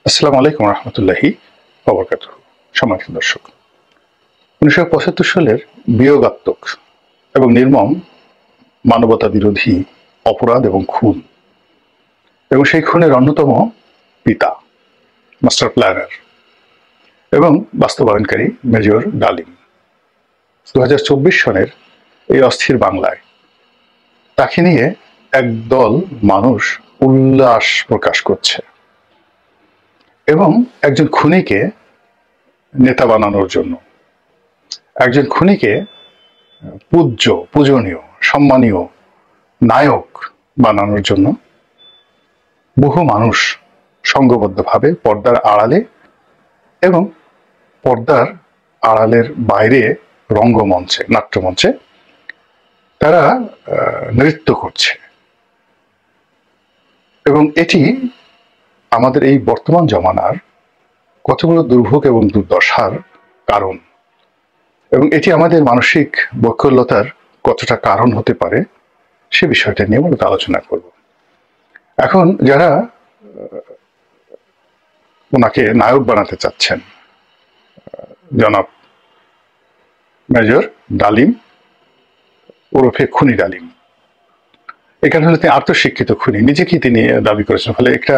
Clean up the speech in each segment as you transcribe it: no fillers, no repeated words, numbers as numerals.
আসসালামু আলাইকুম রহমতুল্লাহি ওয়া সম্মানিত দর্শক, 1975 সালের বিয়োগাত্মক এবং নির্মম মানবতা বিরোধী অপরাধ এবং খুন এবং সেই খুনের অন্যতম পিতা, মাস্টার প্ল্যানার এবং বাস্তবায়নকারী মেজর ডালিম 2024 সনের এই অস্থির বাংলায় তাকে নিয়ে একদল মানুষ উল্লাস প্রকাশ করছে এবং একজন খুনিকে নেতা বানানোর জন্য, একজন খুনিকে পূজনীয়, সম্মানীয় নায়ক বানানোর জন্য বহু মানুষ সংঘবদ্ধভাবে পর্দার আড়ালে এবং পর্দার আড়ালের বাইরে রঙ্গমঞ্চে, নাট্যমঞ্চে তারা নৃত্য করছে এবং এটি আমাদের এই বর্তমান জমানার কতগুলো দুর্ভোগ এবং দুর্দশার কারণ এবং এটি আমাদের মানসিক বৈকল্যতার কতটা কারণ হতে পারে সে বিষয়টা নিয়ে মূলত আলোচনা করব। এখন যারা ওনাকে নায়ক বানাতে চাচ্ছেন, জনাব মেজর ডালিম ওরফে খুনি ডালিম, এখানে হলে তিনি আত্মশিক্ষিত খুনি, নিজেকেই তিনি দাবি করেছেন। ফলে একটা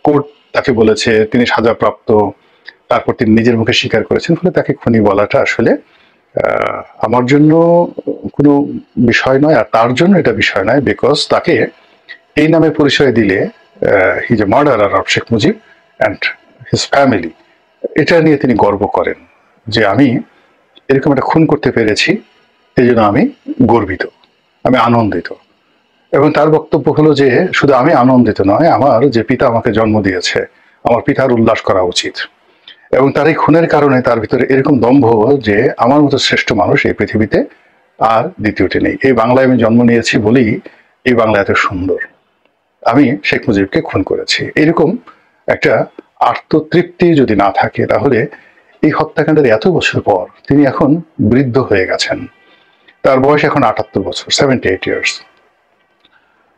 কোর্ট তাকে বলেছে তিনি সাজাপ্রাপ্ত, তারপর তিনি নিজের মুখে স্বীকার করেছেন। ফলে তাকে খুনি বলাটা আসলে আমার জন্য কোনো বিষয় নয়, আর তার জন্য এটা বিষয় নয়, বিকজ তাকে এই নামে পরিচয় দিলে he is a murderer of Sheikh Mujib and his family, এটা নিয়ে তিনি গর্ব করেন যে আমি এরকম একটা খুন করতে পেরেছি, এই জন্য আমি গর্বিত, আমি আনন্দিত। এবং তার বক্তব্য হলো যে শুধু আমি আনন্দিত নয়, আমার যে পিতা আমাকে জন্ম দিয়েছে, আমার পিতার উল্লাস করা উচিত। এবং তার এই খুনের কারণে তার ভিতরে এরকম দম্ভ যে আমার মতো শ্রেষ্ঠ মানুষ এই পৃথিবীতে আর দ্বিতীয়টি নেই। এই বাংলায় আমি জন্ম নিয়েছি বলেই এই বাংলা এত সুন্দর, আমি শেখ মুজিবকে খুন করেছি। এরকম একটা আত্মতৃপ্তি যদি না থাকে, তাহলে এই হত্যাকাণ্ডের এত বছর পর তিনি এখন বৃদ্ধ হয়ে গেছেন। তার বয়স এখন 78 বছর, 78 ইয়ার্স।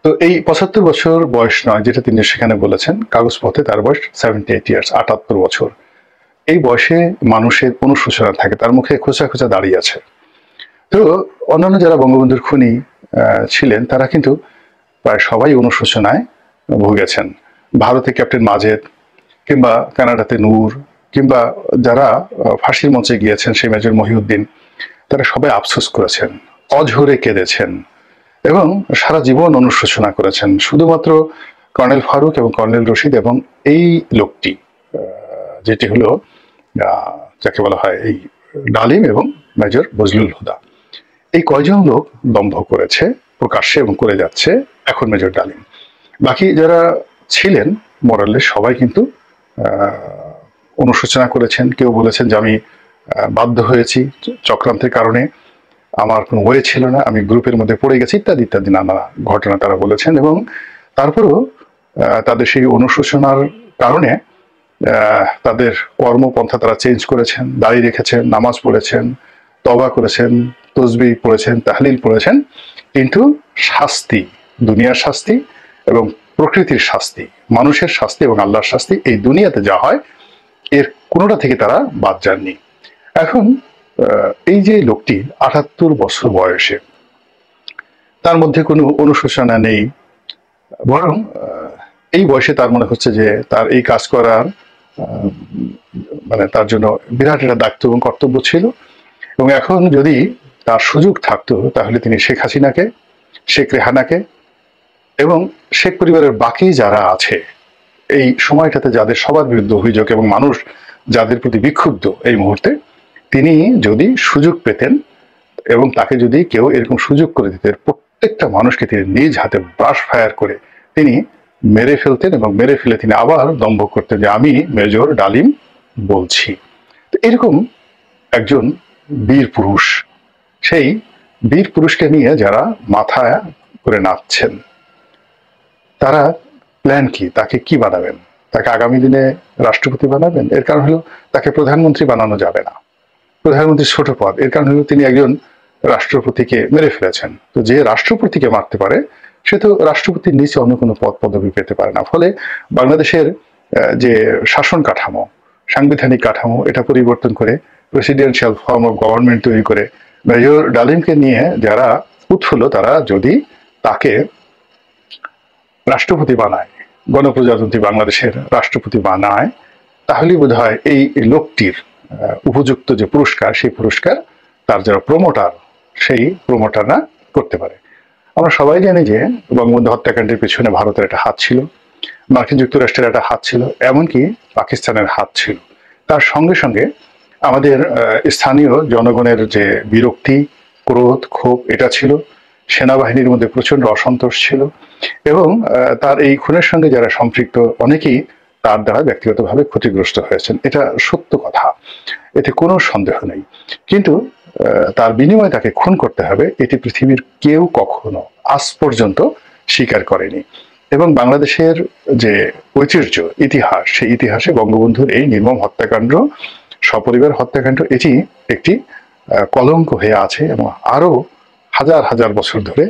তো এই 75 বছর বয়স নয় যেটা তিনি সেখানে বলেছেন, কাগজপত্রে তার বয়স 78 ইয়ার্স, 78 বছর। এই বয়সে মানুষের অনুশোচনা থাকে, তার মুখে খোঁচা খোঁচা দাঁড়িয়ে আছে। তো অন্যান্য যারা বঙ্গবন্ধুর খুনি ছিলেন তারা কিন্তু প্রায় সবাই অনুশোচনায় ভুগেছেন। ভারতে ক্যাপ্টেন মাজেদ, কিংবা কানাডাতে নূর, কিংবা যারা ফাঁসির মঞ্চে গিয়েছেন সেই মেজর মহিউদ্দিন, তারা সবাই আফসোস করেছেন, অঝরে কেঁদেছেন এবং সারা জীবন অনুশোচনা করেছেন। শুধুমাত্র কর্নেল ফারুক এবং কর্নেল রশিদ এবং এই লোকটি, যেটি হলো যাকে বলা হয় এই ডালিম এবং মেজর বজলুল হুদা, এই কয়জন লোক দম্ভ করেছে প্রকাশ্যে এবং করে যাচ্ছে এখন মেজর ডালিম। বাকি যারা ছিলেন মোরালে সবাই কিন্তু অনুশোচনা করেছেন। কেউ বলেছেন যে আমি বাধ্য হয়েছি, চক্রান্তের কারণে আমার কোনো ওয়ে ছিল না, আমি গ্রুপের মধ্যে পড়ে গেছি, ইত্যাদি ইত্যাদি নানা ঘটনা তারা বলেছেন। এবং তারপরেও তাদের সেই অনুশোচনার কারণে তাদের কর্মপন্থা তারা চেঞ্জ করেছেন, দাঁড়িয়ে রেখেছেন, নামাজ পড়েছেন, তওবা করেছেন, তসবিহ পড়েছেন, তাহলিল পড়েছেন, কিন্তু শাস্তি, দুনিয়ার শাস্তি এবং প্রকৃতির শাস্তি, মানুষের শাস্তি এবং আল্লাহর শাস্তি, এই দুনিয়াতে যা হয় এর কোনোটা থেকে তারা বাদ যাননি। এখন এই যে লোকটি 78 বছর বয়সে, তার মধ্যে কোনো অনুশোচনা নেই, বরং এই বয়সে তার মনে হচ্ছে যে তার এই কাজ করার মানে তার জন্য বিরাট একটা দায়িত্ব এবং কর্তব্য ছিল। এবং এখন যদি তার সুযোগ থাকতো তাহলে তিনি শেখ হাসিনাকে, শেখ রেহানাকে এবং শেখ পরিবারের বাকি যারা আছে এই সময়টাতে, যাদের সবার বিরুদ্ধে অভিযোগ এবং মানুষ যাদের প্রতি বিক্ষুব্ধ এই মুহূর্তে, তিনি যদি সুযোগ পেতেন এবং তাকে যদি কেউ এরকম সুযোগ করে দিতেন, প্রত্যেকটা মানুষকে তিনি নিজ হাতে ব্রাশ ফায়ার করে তিনি মেরে ফেলতেন এবং মেরে ফেলে তিনি আবার দম্ভ করতেন যে আমি মেজর ডালিম বলছি। তো এরকম একজন বীর পুরুষ, সেই বীর পুরুষকে নিয়ে যারা মাথা করে নাচছেন, তারা প্ল্যান কি? তাকে কি বানাবেন? তাকে আগামী দিনে রাষ্ট্রপতি বানাবেন? এর কারণ হলো তাকে প্রধানমন্ত্রী বানানো যাবে না, প্রধানমন্ত্রী ছোট পদ। এর কারণ হলো তিনি একজন রাষ্ট্রপতিকে মেরে ফেলেছেন। তো যে রাষ্ট্রপতিকে মারতে পারে সে তো রাষ্ট্রপতির নিচে অন্য কোনো পদ পদবি পেতে পারে না। ফলে বাংলাদেশের যে শাসন কাঠামো, সাংবিধানিক কাঠামো, এটা পরিবর্তন করে প্রেসিডেন্সিয়াল ফর্ম অফ গভর্নমেন্ট তৈরি করে মেজর ডালিমকে নিয়ে যারা উৎফুল্ল, তারা যদি তাকে রাষ্ট্রপতি বানায়, গণপ্রজাতন্ত্রী বাংলাদেশের রাষ্ট্রপতি বানায়, তাহলেই বোধ হয় এই লোকটির উপযুক্ত যে পুরস্কার, সেই পুরস্কার তার যারা প্রমোটার, সেই প্রমোটাররা করতে পারে। আমরা সবাই জানি যে বঙ্গবন্ধু হত্যাকাণ্ডের পেছনে ভারতের একটা হাত ছিল, মার্কিন যুক্তরাষ্ট্রের একটা হাত ছিল, এমনকি পাকিস্তানের হাত ছিল। তার সঙ্গে সঙ্গে আমাদের স্থানীয় জনগণের যে বিরক্তি, ক্রোধ, ক্ষোভ, এটা ছিল। সেনাবাহিনীর মধ্যে প্রচন্ড অসন্তোষ ছিল, এবং তার এই খুনের সঙ্গে যারা সম্পৃক্ত অনেকেই তার দ্বারা ব্যক্তিগতভাবে ক্ষতিগ্রস্ত হয়েছেন। এটা সত্য কথা, এতে কোনো সন্দেহ নেই। কিন্তু তার বিনিময়ে তাকে খুন করতে হবে, এটি পৃথিবীর কেউ কখনো আজ পর্যন্ত স্বীকার করেনি। এবং বাংলাদেশের যে ঐতিহ্য, ইতিহাস, সেই ইতিহাসে বঙ্গবন্ধুর এই নির্মম হত্যাকাণ্ড, সপরিবার হত্যাকাণ্ড, এটি একটি কলঙ্ক হয়ে আছে, এবং আরো হাজার হাজার বছর ধরে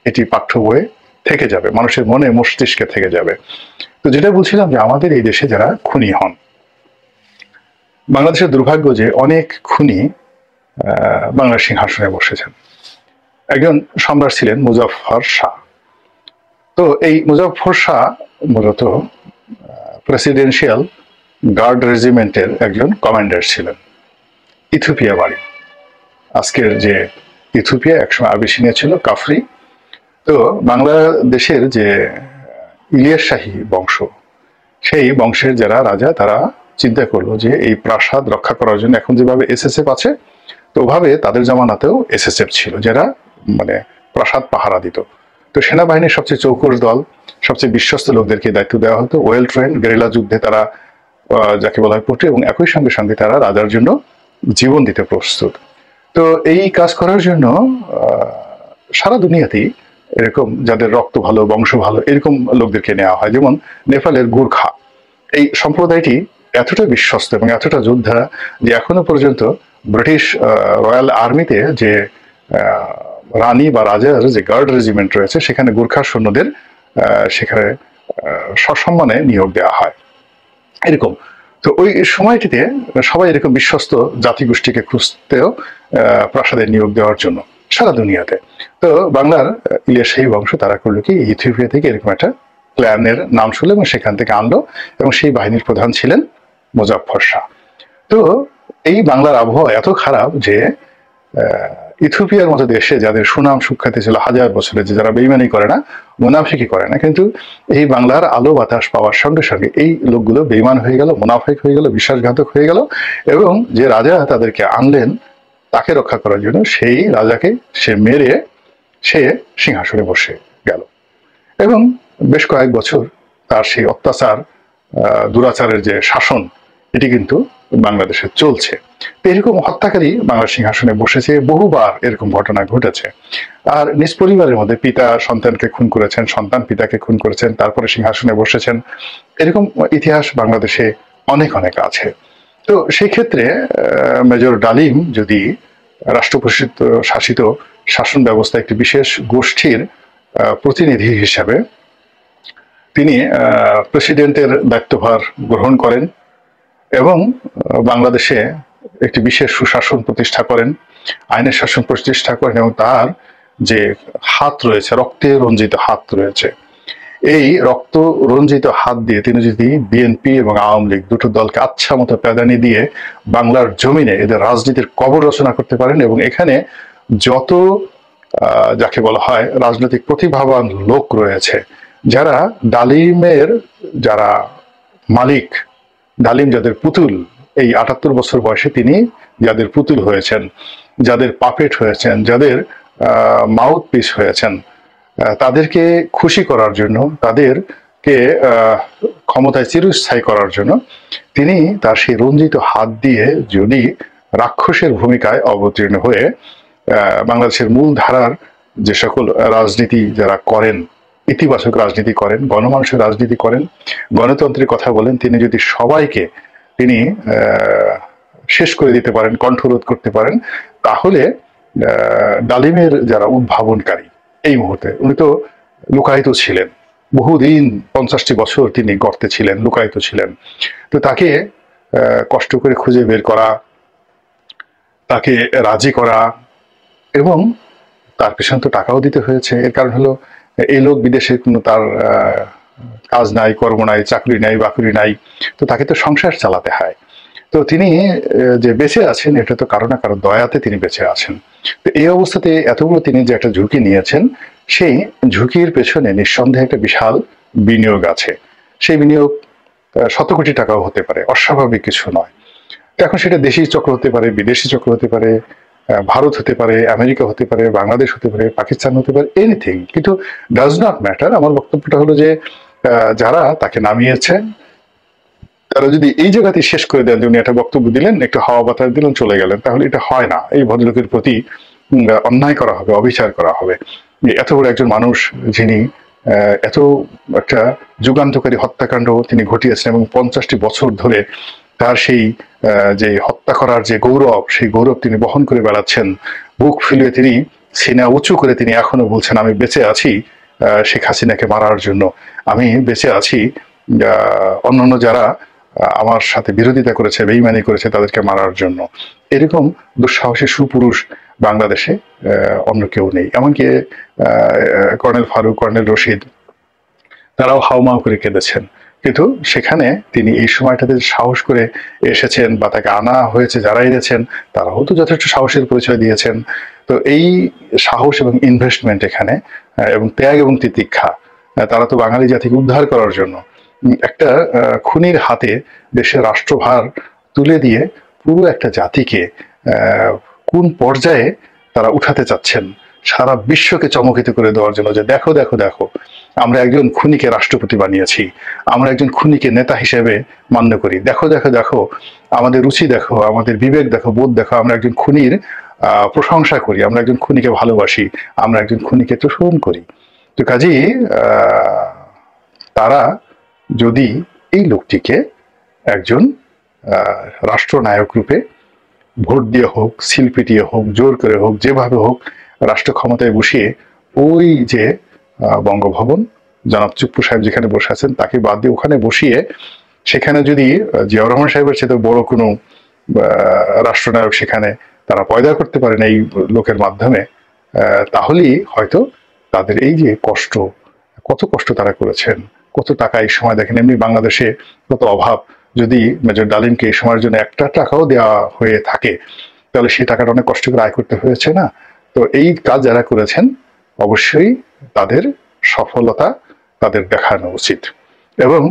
এটি পাঠ্য বইয়ে থেকে যাবে, মানুষের মনে মস্তিষ্কে থেকে যাবে। তো যেটা বলছিলাম যে আমাদের এই দেশে যারা খুনি হন, বাংলাদেশের দুর্ভাগ্য যে অনেক খুনি বাংলার সিংহাসনে বসেছেন। একজন সম্রাট ছিলেন মুজাফফর শাহ। তো এই মুজাফফর শাহ মূলত প্রেসিডেন্সিয়াল গার্ড রেজিমেন্টের একজন কমান্ডার ছিলেন। ইথিওপিয়া বাড়ি, আজকের যে ইথিওপিয়া একসময় আবিসিনিয়া ছিল, কাফরি। তো বাংলাদেশের যে ইলিয়াস শাহী বংশ, সেই বংশের যারা রাজা, তারা চিন্তা করলো যে এই প্রাসাদ রক্ষা করার জন্য এখন যেভাবে এসএসএফ আছে, তো ওভাবে তাদের জামানাতেও এসএসএফ ছিল, যারা মানে প্রাসাদ পাহারা দিত। তো সেনাবাহিনীর সবচেয়ে চৌকস দল, সবচেয়ে বিশ্বস্ত লোকদেরকে দায়িত্ব দেওয়া হতো। ওয়েল ট্রেন, গেরিলা যুদ্ধে তারা যাকে বলা হয় পটু, এবং একই সঙ্গে সঙ্গে তারা রাজার জন্য জীবন দিতে প্রস্তুত। তো এই কাজ করার জন্য সারা দুনিয়াতেই এরকম যাদের রক্ত ভালো, বংশ ভালো, এরকম লোকদেরকে নেওয়া হয়। যেমন নেপালের গুর্খা, এই সম্প্রদায়টি এতটা বিশ্বস্ত এবং এতটা যোদ্ধা যে এখনো পর্যন্ত ব্রিটিশ রয়্যাল আর্মিতে যে রানী বা রাজার যে গার্ড রেজিমেন্ট রয়েছে, সেখানে গুর্খা সৈন্যদের সেখানে সসম্মানে নিয়োগ দেওয়া হয় এরকম। তো ওই সময়টিতে সবাই এরকম বিশ্বস্ত জাতিগোষ্ঠীকে খুঁজতেও প্রাসাদে নিয়োগ দেওয়ার জন্য সারা দুনিয়াতে। তো বাংলার ইলিয়াস শাহী বংশ তারা করলো কি, ইথিওপিয়া থেকে এরকম একটা প্ল্যানের নাম শুনলো এবং সেখান থেকে আনলো, এবং সেই বাহিনীর প্রধান ছিলেন মুজাফফর শাহ। তো এই বাংলার আবহাওয়া এত খারাপ যে ইথিওপিয়ার মতো দেশে যাদের সুনাম সুখ্যাতি ছিল হাজার বছরে, যে যারা বেইমানি করে না, মুনাফিকি করে না, কিন্তু এই বাংলার আলো বাতাস পাওয়ার সঙ্গে সঙ্গে এই লোকগুলো বেইমান হয়ে গেল, মুনাফিক হয়ে গেল, বিশ্বাসঘাতক হয়ে গেল, এবং যে রাজা তাদেরকে আনলেন তাকে রক্ষা করার জন্য, সেই রাজাকে সে মেরে সে সিংহাসনে বসে গেল। এবং বেশ কয়েক বছর তার সেই অত্যাচার, দুরাচারের যে শাসন, এটি কিন্তু বাংলাদেশে চলছে। এরকম হত্যাকারী বাংলার সিংহাসনে বসেছে, বহুবার এরকম ঘটনা ঘটেছে। আর নিজ পরিবারের মধ্যে পিতা সন্তানকে খুন করেছেন, সন্তান পিতাকে খুন করেছেন, তারপরে সিংহাসনে বসেছেন, এরকম ইতিহাস বাংলাদেশে অনেক অনেক আছে। তো সেই ক্ষেত্রে মেজর ডালিম যদি রাষ্ট্রপ্রশাসিত শাসিত শাসন ব্যবস্থা একটি বিশেষ গোষ্ঠীর প্রতিনিধি হিসাবে তিনি প্রেসিডেন্টের দায়িত্বভার গ্রহণ করেন, এবং বাংলাদেশে একটি বিশেষ সুশাসন প্রতিষ্ঠা করেন, আইনের শাসন প্রতিষ্ঠা করেন, এবং তার যে হাত রয়েছে, রক্তে রঞ্জিত হাত রয়েছে, এই রক্ত রঞ্জিত হাত দিয়ে তিনি যদি বিএনপি এবং আওয়ামী লীগ দুটো দলকে আচ্ছা মতো প্যাদানি দিয়ে বাংলার জমিনে এদের রাজনীতির কবর রচনা করতে পারেন, এবং এখানে যত যাকে বলা হয় রাজনৈতিক প্রতিভাবান লোক রয়েছে, যারা ডালিমের যারা মালিক, ডালিম যাদের পুতুল, এই ৭৮ বছর বয়সে তিনি যাদের পুতুল হয়েছেন, যাদের পাপেট হয়েছেন, যাদের মাউথ পিস হয়েছেন, তাদেরকে খুশি করার জন্য, তাদেরকে ক্ষমতায় চিরস্থায়ী করার জন্য তিনি তার সেই রঞ্জিত হাত দিয়ে যদি রাক্ষসের ভূমিকায় অবতীর্ণ হয়ে বাংলাদেশের মূল ধারার যে সকল রাজনীতি যারা করেন, ইতিবাচক রাজনীতি করেন, গণমানুষের রাজনীতি করেন, গণতন্ত্রের কথা বলেন, তিনি যদি সবাইকে তিনি শেষ করে দিতে পারেন, কণ্ঠরোধ করতে পারেন, তাহলে ডালিমের যারা উদ্ভাবনকারী, এই মুহূর্তে উনি তো লুকায়িত ছিলেন, বহুদিন 50টি বছর তিনি গর্তে ছিলেন, লুকায়িত ছিলেন। তো তাকে কষ্ট করে খুঁজে বের করা, তাকে রাজি করা, এবং তার পেছনে তো টাকাও দিতে হয়েছে। এর কারণ হলো এই লোক বিদেশে কোনো তার কাজ নাই, কর্ম নাই, চাকরি নাই, বাকরি নাই, তো তাকে তো সংসার চালাতে হয়। তো তিনি যে বেঁচে আছেন এটা তো কারো না কারো দয়াতে তিনি বেঁচে আছেন। তো এই অবস্থাতে এতগুলো তিনি যে একটা ঝুঁকি নিয়েছেন, সেই ঝুঁকির পেছনে নিঃসন্দেহে একটা বিশাল বিনিয়োগ আছে। সেই বিনিয়োগ শত কোটি টাকাও হতে পারে, অস্বাভাবিক কিছু নয়। এখন সেটা দেশি চক্র হতে পারে, বিদেশি চক্র হতে পারে, ভারত হতে পারে, আমেরিকা হতে পারে, বাংলাদেশ হতে পারে, পাকিস্তান হতে পারে, এনিথিং, কিন্তু ডাজ নট ম্যাটার। আমার বক্তব্যটা হলো যে যারা তাকে নামিয়েছে তারা যদি এই জায়গাতে শেষ করে দেন, উনি একটা বক্তব্য দিলেন, একটু হাওয়া বাতাস দিলেন, চলে গেলেন, তাহলে এটা হয় না। এই ভদ্রলোকের প্রতি অন্যায় করা হবে, অবিচার করা হবে। এত বড় একজন মানুষ যিনি এত একটা যুগান্তকারী হত্যাকাণ্ড তিনি ঘটিয়েছেন এবং 50টি বছর ধরে তার সেই যে হত্যা করার যে গৌরব, সেই গৌরব তিনি বহন করে বেড়াচ্ছেন। বুক ফুলিয়ে তিনি, সিনা উঁচু করে তিনি এখনো বলছেন, আমি বেঁচে আছি শেখ হাসিনাকে মারার জন্য, আমি বেঁচে আছি অন্যান্য যারা আমার সাথে বিরোধিতা করেছে, বেইমানি করেছে, তাদেরকে মারার জন্য। এরকম দুঃসাহসী সুপুরুষ বাংলাদেশে অন্য কেউ নেই। এমনকি কর্নেল ফারুক, কর্নেল রশিদ, তারাও হাউমাউ করে কেঁদেছেন। কিন্তু সেখানে তিনি এই সময়টাতে সাহস করে এসেছেন, বা তাকে আনা হয়েছে যারা এনেছেন তারাও তো যথেষ্ট সাহসের পরিচয় দিয়েছেন। তো এই সাহস এবং ইনভেস্টমেন্ট এখানে, এবং ত্যাগ এবং তিতিক্ষা, তারা তো বাঙালি জাতিকে উদ্ধার করার জন্য একটা খুনির হাতে দেশের রাষ্ট্রভার তুলে দিয়ে পুরো একটা জাতিকে কোন পর্যায়ে তারা উঠাতে চাচ্ছেন, সারা বিশ্বকে চমকিত করে দেওয়ার জন্য, যে দেখো দেখো দেখো, আমরা একজন খুনিকে রাষ্ট্রপতি বানিয়েছি, আমরা একজন খুনিকে নেতা হিসেবে মান্য করি, দেখো দেখো দেখো, আমাদের রুচি দেখো, আমাদের বিবেক দেখো, বোধ দেখো, আমরা একজন খুনির প্রশংসা করি, আমরা একজন খুনিকে ভালোবাসি, আমরা একজন খুনিকে তোষণ করি। তো কাজেই তারা যদি এই লোকটিকে একজন রাষ্ট্রনায়ক রূপে ভোট দিয়ে হোক, সিল পিটিয়ে হোক, জোর করে হোক, যেভাবে হোক রাষ্ট্র ক্ষমতায় বসিয়ে, ওই যে বঙ্গভবন, জনাব চুপ্পু সাহেব যেখানে বসে আছেন তাকে বাদ দিয়ে ওখানে বসিয়ে, সেখানে যদি জিয়াউর রহমান সাহেবের চেয়ে বড় কোনো রাষ্ট্রনায়ক সেখানে তারা পয়দা করতে পারেন এই লোকের মাধ্যমে, তাহলেই হয়তো তাদের এই যে কষ্ট, কত কষ্ট তারা করেছেন, কত টাকা এই সময় দেখেন, এমনি বাংলাদেশে কত অভাব, যদি মেজর ডালিমকে এই সময়ের জন্য একটা টাকাও দেওয়া হয়ে থাকে তাহলে সেই টাকাটা অনেক কষ্ট করে আয় করতে হয়েছে না? তো এই কাজ যারা করেছেন অবশ্যই তাদের সফলতা তাদের দেখানো উচিত, এবং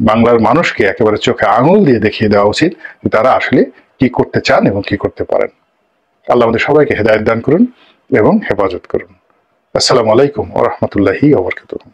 বাংলার মানুষকে একেবারে চোখে আঙুল দিয়ে দেখিয়ে দেওয়া উচিত তারা আসলে কি করতে চান এবং কি করতে পারেন। আল্লাহ আমাদের সবাইকে হেদায়েত দান করুন এবং হেফাজত করুন। আসসালামু আলাইকুম ওয়া রাহমাতুল্লাহি ওয়া বারাকাতুহু।